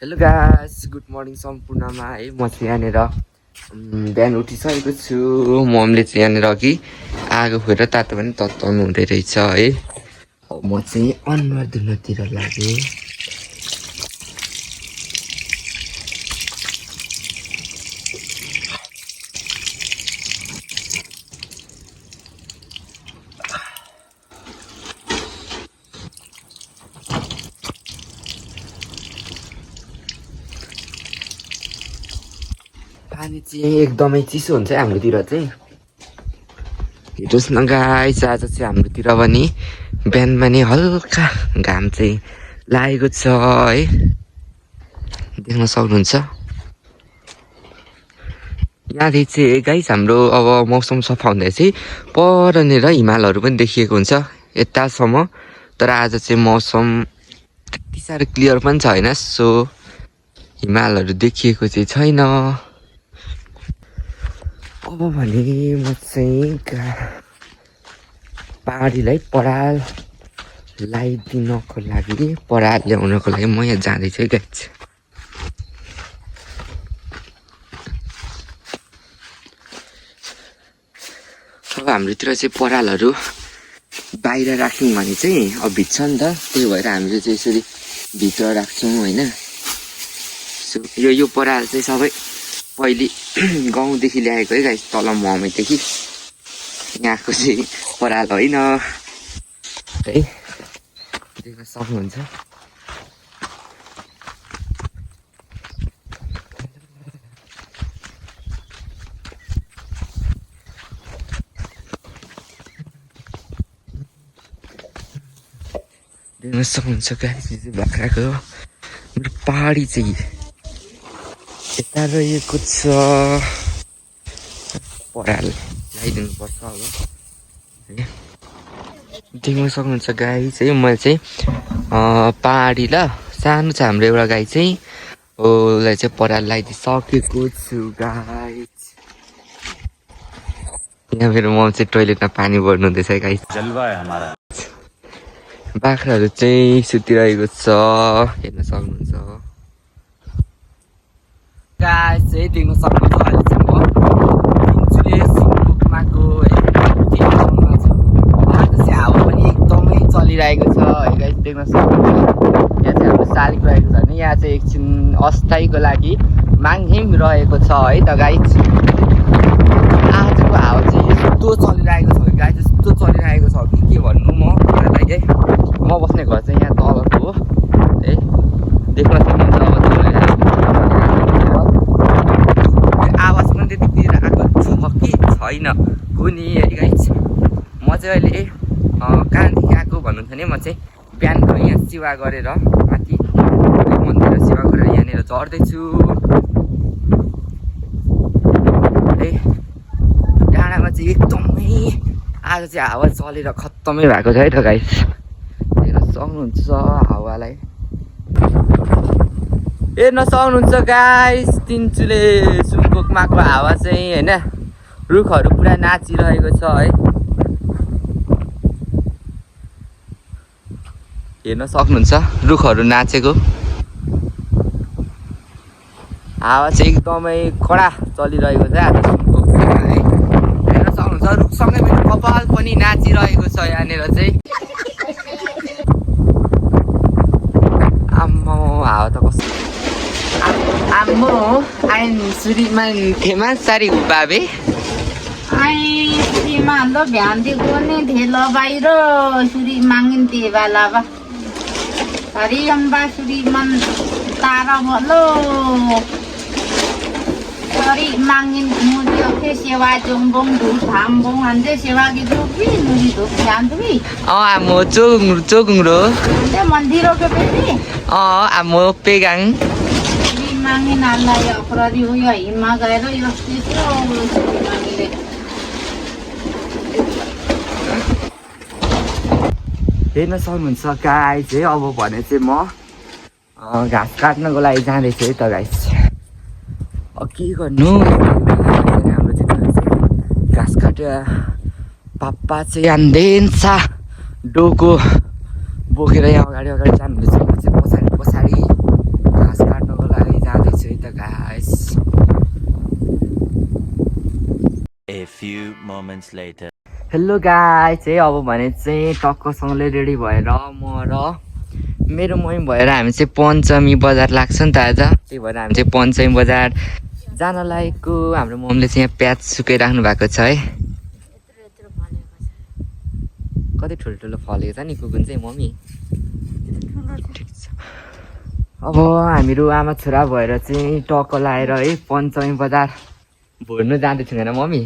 Hello guys, good morning सम्पूर्णमा है। म चाहिँ यहाँनिर बिहान उठिसकेको छु। मम्मीले चाहिँ यहाँनिर अघि आगो खोएर तातो पनि तताउनु हुँदै रहेछ है। म चाहिँ अनुहार धुनतिर लागेँ। पानी चाहिँ एकदमै चिसो हुन्छ हाम्रोतिर चाहिँ। हेर्नुहोस् न गाइस, आज चाहिँ हाम्रोतिर पनि बिहान पनि हल्का घाम चाहिँ लागेको छ है, देख्न सक्नुहुन्छ। यहाँदेखि चाहिँ गाइस हाम्रो अब मौसम सफा हुँदा चाहिँ परनेर हिमालहरू पनि देखिएको हुन्छ यतासम्म। तर आज चाहिँ मौसम त्यति साह्रो क्लियर पनि छैन, सो हिमालहरू देखिएको चाहिँ छैन। अब भने म चाहिँ पहाडीलाई पराल लगाइदिनको लागि, पराल ल्याउनको लागि म यहाँ जाँदैछु है गाइस। अब हाम्रोतिर चाहिँ परालहरू बाहिर राख्यौँ भने चाहिँ अब भिज्छ नि त, त्यही भएर हामीले चाहिँ यसरी भित्र राख्छौँ होइन। सो यो पराल चाहिँ सबै पहिले गाउँदेखि ल्याएको है गाइस, तल ममैदेखि। यहाँको चाहिँ पराल होइन है, देख्न सक्नुहुन्छ। देख्न सक्नुहुन्छ गाइस, यो चाहिँ बाख्राको मेरो पहाडी चाहिँ यता रहेको छ। पराल लगाइदिनु पर्छ अब है। देख्न सक्नुहुन्छ गाइस है, मैले चाहिँ पहाडी ल सानो छ हाम्रो एउटा गाई चाहिँ, उसलाई चाहिँ पराल लगाइदिइसकेको छु गाइस। यहाँ मेरो मम चाहिँ टोइलेटमा पानी भर्नु हुँदैछ है गाइस। जलवा है हमारा। बाख्राहरू चाहिँ सुतिरहेको छ, हेर्न सक्नुहुन्छ गाइस है। देख्न सक्नुहुन्छ अहिले चाहिँ म पिन्चुले सिङकुकमाको ठाउँमा छु। आज चाहिँ हावा पनि एकदमै चलिरहेको छ है गाइस, देख्न सक्नुहुन्छ। यहाँ चाहिँ हाम्रो शालिग रहेको छ भने यहाँ चाहिँ एकछिन अस्थायीको लागि माङहिम रहेको छ है त गाइस। आजको हावा चाहिँ यस्तो चलिरहेको छ गाइस, यस्तो चलिरहेको छ कि के भन्नु म तपाईँलाई है। म बस्ने घर चाहिँ यहाँ तलको हो है, देख्न सक्नुहुन्छ। अब आवाज पनि त्यतितिर आएको छ कि छैन कुनै है गाइस। म चाहिँ अहिले कहाँदेखि आएको भन्नु छ भने म चाहिँ बिहानको यहाँ सेवा गरेर माथि मन्दिर सेवा गरेर यहाँनिर चढ्दैछु है। डाँडामा चाहिँ एकदमै आज चाहिँ हावा चलेर खत्तमै भएको छ है त गाइस, हेर्न सक्नुहुन्छ हावालाई। हेर्न सक्नुहुन्छ गाइस, तिनचुले सुङकुकमाको हावा चाहिँ होइन, रुखहरू पुरा नाचिरहेको छ है। हेर्न सक्नुहुन्छ रुखहरू नाचेको, हावा चाहिँ एकदमै कडा चलिरहेको छ आज सुङकुकमा है। हेर्न सक्नुहुन्छ रुखसँगै मेरो कपाल पनि नाचिरहेको छ यहाँनिर चाहिँ। आम्मो हावा त कस्तो आम्मो आइन श्रीमान फेमस सारी बाबे आई श्रीमान लो ध्यान दिएको नि धेलो बाहिर सुरी मागिन्थे बालाबा हरियम्बा श्रीमान तारा भलो सरी मागिन मुझे के सेवा जोंबों धूप धामबों अंदे सेवा की धूपी नुरी धूप ध्यान दुई आमो चोगुङरो अंदे मंदिरों के पेटी आमो पेगाङ मागिन अल्लाह यो अपराधी हो यो हिमा गएर यो त्यस्तो मागिले हेर्न सक्नुहुन्छ गाइस है। अब भने चाहिँ म घाँस काट्नको लागि जाँदैछु है त गाइस। के गर्नु, हाम्रो चाहिँ घाँस काटेर पापा चाहिँ आन्देन्छ डोको बोकेर यहाँ अगाडि जानुहुँदैछ। म चाहिँ पछाडि घाँस काट्नको few moments later. हेलो गाई चाहिँ अब भने चाहिँ टक्कसँगले रेडी भएर म र मेरो मम्मी भएर हामी चाहिँ पञ्चमी बजार लाग्छ नि त आज। त्यही भएर हामी चाहिँ पञ्चमी बजार जान लागेको। हाम्रो मम्मीले चाहिँ यहाँ प्याज सुकाइराख्नु भएको छ है। कति ठुल्ठुलो फलेको छ नि कुकुन चाहिँ मम्मी। ठिक छ। अब हामीहरू आमा छोरा भएर चाहिँ टक्क लाएर है पञ्चमी बजार भर्नु जाँदैछौँ होइन मम्मी।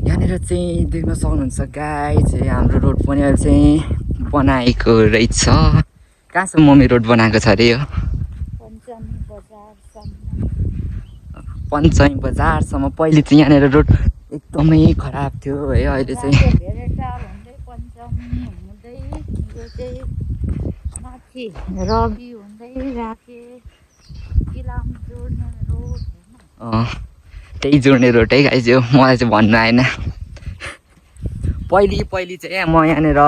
यहाँनिर चाहिँ देख्न सक्नुहुन्छ गाई चाहिँ हाम्रो रोड पनि अहिले चाहिँ बनाएको रहेछ। कहाँसम्म मम्मी रोड बनाएको छ अरे यो? पञ्चमी बजारसम्म। पहिले चाहिँ यहाँनिर रोड एकदमै खराब थियो है। अहिले चाहिँ त्यही जोड्ने रोड है गाइज यो। मलाई चाहिँ भन्नु आएन। पहिले चाहिँ म यहाँनिर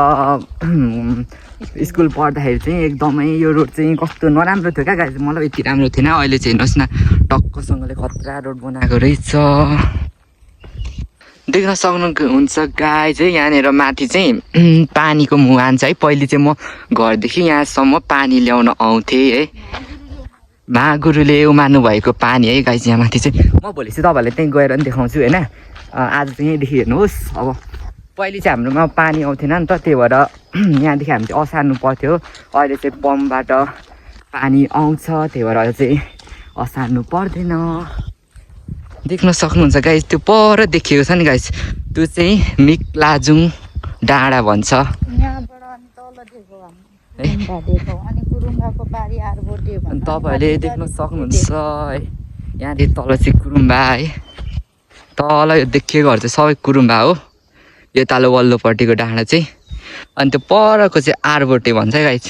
स्कुल पढ्दाखेरि चाहिँ एकदमै यो रोड चाहिँ कस्तो नराम्रो थियो क्या गाइज। मलाई यति राम्रो थिएन। अहिले चाहिँ हेर्नुहोस् न टक्कसँगले खतरा रोड बनाएको रहेछ। देख्न सक्नुहुन्छ गाई चाहिँ यहाँनिर माथि चाहिँ पानीको मुहान छ है। पहिले चाहिँ म घरदेखि यहाँसम्म पानी ल्याउन आउँथेँ है। महागुरुले उमार्नु भएको पानी है गाई यहाँ माथि चाहिँ। म भोलि चाहिँ तपाईँहरूलाई त्यहीँ गएर पनि देखाउँछु होइन। आज चाहिँ यहीँदेखि हेर्नुहोस्। अब पहिले चाहिँ हाम्रोमा पानी आउँथेन नि त, त्यही भएर यहाँदेखि हामी चाहिँ असार्नु पर्थ्यो। अहिले चाहिँ पम्पबाट पानी आउँछ, त्यही भएर अहिले चाहिँ असार्नु पर्दैन। देख्न सक्नुहुन्छ गाइस त्यो पर देखिएको छ नि गाइस, त्यो चाहिँ मिक्लाजुङ डाँडा भन्छ। तपाईँहरूले देख्न सक्नुहुन्छ है यहाँदेखि तल चाहिँ कुरुम्बा है। तल यो देखिएकोहरू चाहिँ सबै कुरुम्बा हो। यो तालो वल्लोपट्टिको डाँडा चाहिँ। अनि त्यो परको चाहिँ आरबोटे भन्छ है गाइस।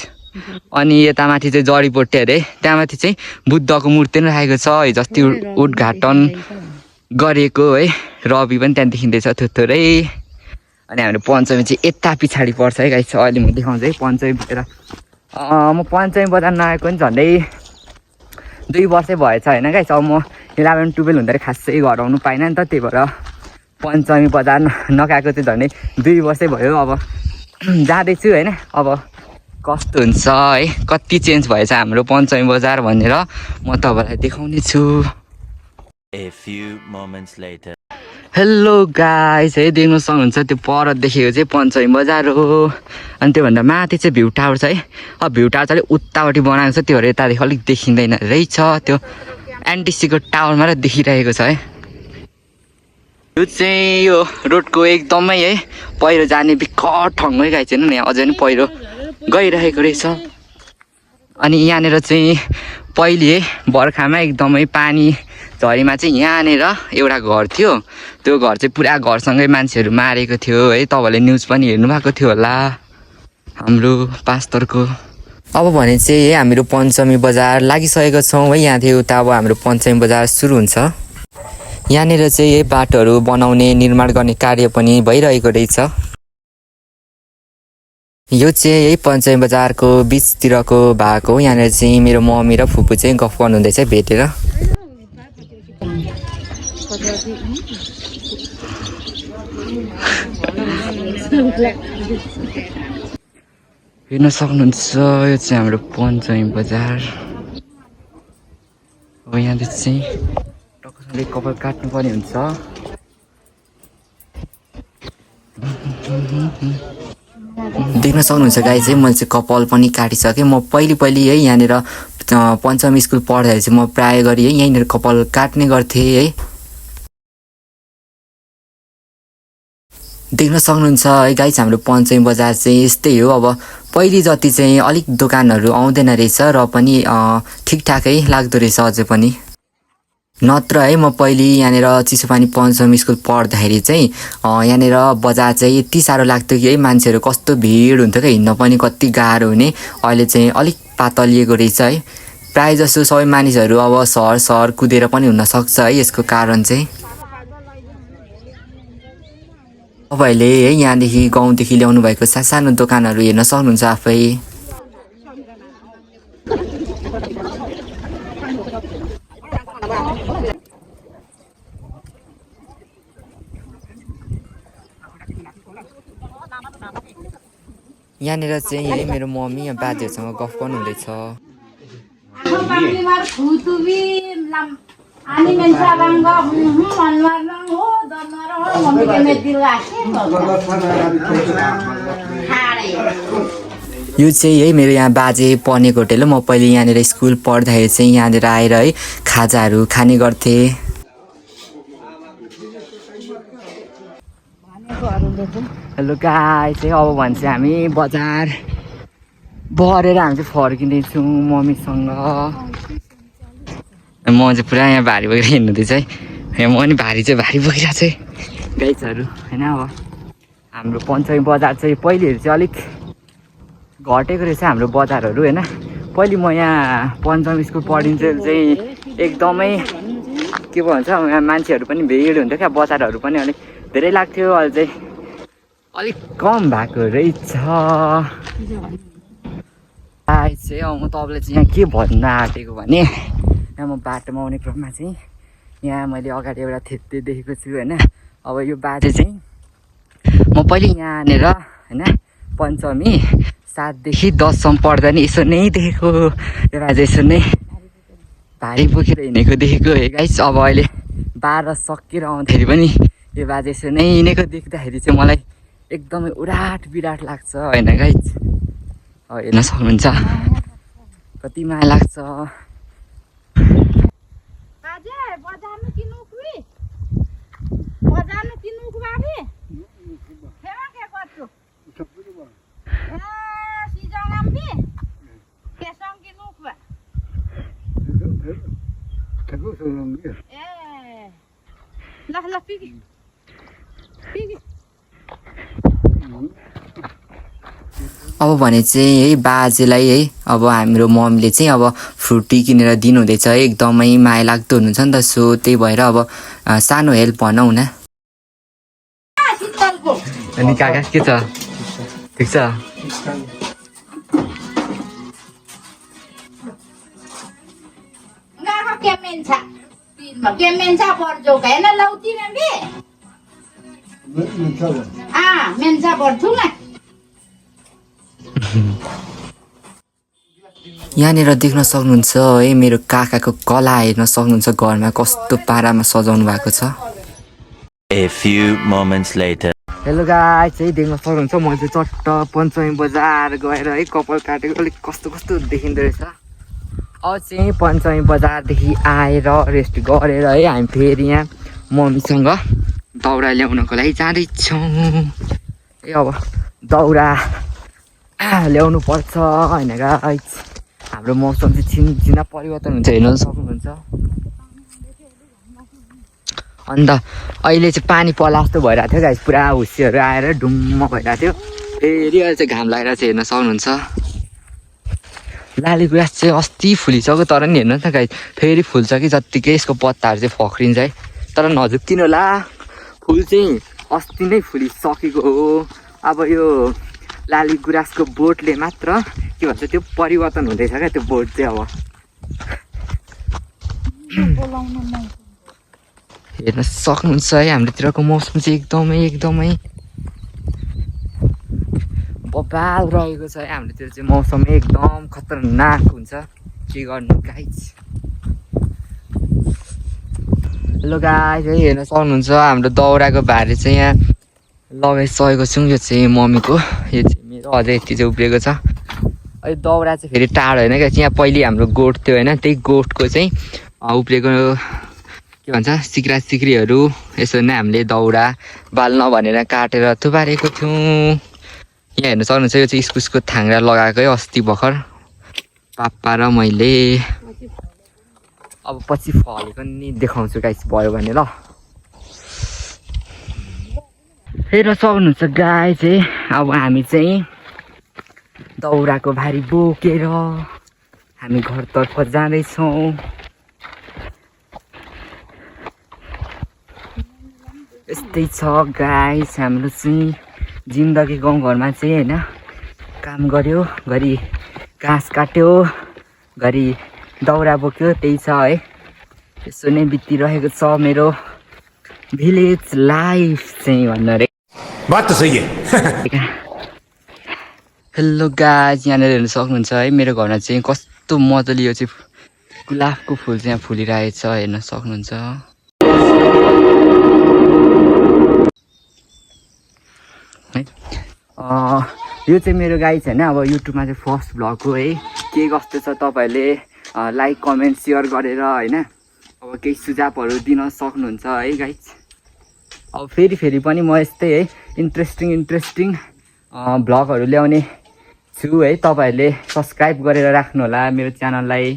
अनि यतामाथि चाहिँ जडीबोटे अरे। त्यहाँमाथि चाहिँ बुद्धको मूर्ति पनि राखेको छ है। जस्तै उद्घाटन गरेको है। रवि पनि त्यहाँ देखिँदैछ थोरै। अनि हाम्रो पञ्चमी चाहिँ यता पछाडि पर्छ है गाइस। अहिले म देखाउँछु है पञ्चमीतिर। म पञ्चमी बजार नआएको नि झन्डै 2 वर्षै भएछ होइन गाइस। अब म 11-12 हुँदाखेरि खासै घर आउनु पाइनँ नि त, त्यही भएर पञ्चमी बजार नगएको चाहिँ झन्डै 2 वर्षै भयो। अब जाँदैछु होइन। अब कस्तो हुन्छ है, कति चेन्ज भएछ हाम्रो पञ्चमी बजार भनेर म तपाईँलाई देखाउने छु। A few moments later. Hello guys है, देख्न सक्नुहुन्छ त्यो पर देखेको चाहिँ पञ्चमी बजार हो। अनि त्योभन्दा माथि चाहिँ भ्यू टावर छ है। अब भ्यू टावर चाहिँ अलिक उतापट्टि बनाएको छ, त्यो भएर यतादेखि अलिक देखिँदैन रहेछ। त्यो एनटिसीको टावर मात्रै देखिरहेको छ है। यो चाहिँ यो रोडको एकदमै है पहिरो जाने बिकट ठाउँ है गाइस। हेर्नु न यहाँ अझै पनि पहिरो गइरहेको रहेछ। अनि यहाँनिर चाहिँ पहिले बर्खामा एकदमै पानी झरीमा चाहिँ यहाँनिर एउटा घर थियो। त्यो घर चाहिँ पुरा घरसँगै मान्छेहरू मारेको थियो है। तपाईँहरूले न्युज पनि हेर्नु भएको थियो होला हाम्रो पास्तरको। अब भने चाहिँ हामीहरू पञ्चमी बजार लागिसकेको छौँ है। यहाँदेखि उता अब हाम्रो पञ्चमी बजार सुरु हुन्छ। यहाँनिर चाहिँ यही बाटोहरू बनाउने निर्माण गर्ने कार्य पनि भइरहेको रहेछ। यो चाहिँ यही पञ्चमी बजारको बिचतिरको भएको हो। यहाँनिर चाहिँ मेरो मम्मी र फुपू चाहिँ गफ गर्नुहुँदैछ भेटेर। हेर्न सक्नुहुन्छ यो चाहिँ हाम्रो पञ्चमी बजार हो। यहाँदेखि चाहिँ टक्कसँगले कपाल काट्नुपर्ने हुन्छ। देख्न सक्नुहुन्छ गाई चाहिँ मैले चाहिँ कपाल पनि काटिसकेँ। म पहिले है यहाँनिर पञ्चमी स्कुल पढ्दाखेरि चाहिँ म प्राय गरी है यहीँनिर कपाल काट्ने गर्थेँ है। देख्न सक्नुहुन्छ है गाइस हाम्रो पञ्चमी बजार चाहिँ यस्तै हो। अब पहिले जति चाहिँ अलिक दोकानहरू आउँदैन रहेछ र पनि ठिकठाकै लाग्दो रहेछ अझै पनि। नत्र है म पहिले यहाँनिर चिसोपानी पञ्चमी स्कुल पढ्दाखेरि चाहिँ यहाँनिर बजार चाहिँ यति साह्रो लाग्थ्यो कि है मान्छेहरू कस्तो भिड हुन्थ्यो क्या, हिँड्न पनि कति गाह्रो हुने। अहिले चाहिँ अलिक पातलिएको रहेछ है। प्रायः जसो सबै मानिसहरू अब सहर कुदेर पनि हुन सक्छ है। यसको कारण चाहिँ तपाईँहरूले है यहाँदेखि गाउँदेखि ल्याउनु भएको सानो दोकानहरू हेर्न सक्नुहुन्छ आफै। यहाँनिर चाहिँ है मेरो मम्मी या बाजेहरूसँग गफ गर्नुहुँदैछ। Ako panglimar kutubin lam ani mensabangga manwarang ho donoro mami kemetil lagi hare यो चाहिँ है मेरो यहाँ बाजे पढ्नेको होटेल हो। म पहिले यहाँनिर स्कुल पढ्दाखेरि चाहिँ यहाँनिर आएर है खाजाहरू खाने गर्थेँ। हेलो गाइस चाहिँ अब भन्छ हामी बजार बढेर हामी चाहिँ फर्किँदैछौँ मम्मीसँग। म चाहिँ पुरा यहाँ भारी बोकेर हिँड्नुहुँदैछ है। यहाँ म पनि भारी बोकिरहेको छु है गाइसहरू होइन। अब हाम्रो पञ्चमी बजार चाहिँ पहिलेहरू चाहिँ अलिक घटेको रहेछ हाम्रो बजारहरू होइन। पहिले म यहाँ पञ्चमी स्कुल पढिन्थेँ चाहिँ एकदमै के भन्छ यहाँ मान्छेहरू पनि भिड हुन्थ्यो क्या, बजारहरू पनि अलिक धेरै लाग्थ्यो। अहिले चाहिँ अलिक कम भएको रहेछ। चाहिँ अब म तपाईँलाई चाहिँ यहाँ के भन्न आँटेको भने यहाँ म बाटोमा आउने क्रममा चाहिँ यहाँ मैले अगाडि एउटा थेप्टे देखेको छु होइन। अब यो बाजे चाहिँ म पहिले यहाँनिर होइन पञ्चमी 7 देखि 10 सम्म पढ्दा नि यसो नै देखेको। यो बाजे यसो नै भारी बोकेर हिँडेको देखेको है गाइस। अब अहिले 12 सकेर आउँदाखेरि पनि यो बाजे यसो नै हिँडेको देख्दाखेरि चाहिँ मलाई एकदमै उराट बिराट लाग्छ होइन गाइस। अब हेर्न सक्नुहुन्छ कति माया लाग्छ। Aja, bajanu kinukui. Bajanu kinuk babi. Hewan ke kotu. Si jangan bi. Kesong kinuk ba. Lah pergi. Pergi. अब भने चाहिँ है बाजेलाई है अब हाम्रो मम्मीले चाहिँ अब फ्रुटी किनेर दिनुहुँदैछ है। एकदमै माया लाग्दो हुनुहुन्छ नि त, सो त्यही भएर अब सानो हेल्प भनौँ न। अनि काका के छ, ठिक छ? Kemensa porjo kaya na lauti membi. Mensa porjo na. यहाँनिर देख्न सक्नुहुन्छ है मेरो काकाको कला हेर्न सक्नुहुन्छ घरमा कस्तो पारामा सजाउनु भएको छ। A few moments later. Hello guys है देख्न सक्नुहुन्छ म चाहिँ चट्ट पञ्चमी बजार गएर है कपाल काटेको अलिक कस्तो कस्तो देखिँदो रहेछ। अब चाहिँ पञ्चमी बजारदेखि आएर रेस्ट गरेर है हामी फेरि यहाँ मम्मीसँग दाउरा ल्याउनको लागि जाँदैछौँ है। अब दाउरा ल्याउनु पर्छ होइन गाइस। हाम्रो मौसम चाहिँ छिनछिना परिवर्तन हुन्छ हेर्न सक्नुहुन्छ। अन्त अहिले चाहिँ पानी पर्ला जस्तो भइरहेको थियो गाइस, पुरा हुस्सीहरू आएर डुम्म भइरहेको थियो। फेरि अहिले चाहिँ घाम लागेर चाहिँ हेर्न सक्नुहुन्छ। लाली गुराँस चाहिँ अस्ति फुलिसक्यो तर नि हेर्नुहोस् न गाइस फेरि फुल्छ कि जत्तिकै यसको पत्ताहरू चाहिँ फक्रिन्छ है। तर नझुक्किनु होला, फुल चाहिँ अस्ति नै फुलिसकेको हो। अब यो लाली गुराँसको बोटले मात्र के भन्छ त्यो परिवर्तन हुँदैछ क्या, त्यो बोट चाहिँ अब हेर्न सक्नुहुन्छ है। हाम्रोतिरको मौसम चाहिँ एकदमै बबाल रहेको छ है। हाम्रोतिर चाहिँ मौसम एकदम खतरनाक हुन्छ, के गर्नु गाइस। हेलो गाइस है हेर्न सक्नुहुन्छ हाम्रो दाउराको भारी चाहिँ यहाँ लगाइसकेको छौँ। यो चाहिँ मम्मीको, यो चाहिँ मेरो अझै यति चाहिँ उब्रिएको छ। अहिले दाउरा चाहिँ फेरि टाढो होइन क्या, यहाँ पहिले हाम्रो गोठ थियो होइन, त्यही गोठको चाहिँ उब्रिएको के भन्छ सिक्रीहरू यसो नै हामीले दाउरा बाल्न भनेर काटेर थुपारेको थियौँ। यहाँ हेर्न सक्नुहुन्छ यो चाहिँ इस्कुसको थाङ्रा लगाएको है अस्ति भर्खर पापा र मैले। अब पछि फलेको नि देखाउँछु गाइस भयो भने ल। हेर्न सक्नुहुन्छ गाइस है अब हामी चाहिँ दाउराको भारी बोकेर हामी घरतर्फ जाँदैछौँ। यस्तै छ गाइस हाम्रो चाहिँ जिन्दगी गाउँघरमा चाहिँ होइन। काम गऱ्यो घरि घाँस काट्यो घरि दाउरा बोक्यो, त्यही छ है। यसो नै बितिरहेको छ मेरो भिलेज लाइफ चाहिँ भन्नु रे। बात त सही है। हेलो गाइज, यहाँनिर हेर्न सक्नुहुन्छ है मेरो घरमा चाहिँ कस्तो मजाले यो चाहिँ गुलाबको फुल चाहिँ यहाँ फुलिरहेछ हेर्न सक्नुहुन्छ है। यो चाहिँ मेरो गाइज होइन अब युट्युबमा चाहिँ फर्स्ट भ्लग हो है। के कस्तो छ तपाईँहरूले लाइक कमेन्ट सेयर गरेर होइन अब केही सुझावहरू दिन सक्नुहुन्छ है गाइज। अब फेरि पनि म यस्तै है इन्ट्रेस्टिङ भ्लगहरू ल्याउने छु है। तपाईँहरूले सब्सक्राइब गरेर राख्नु होला मेरो च्यानललाई।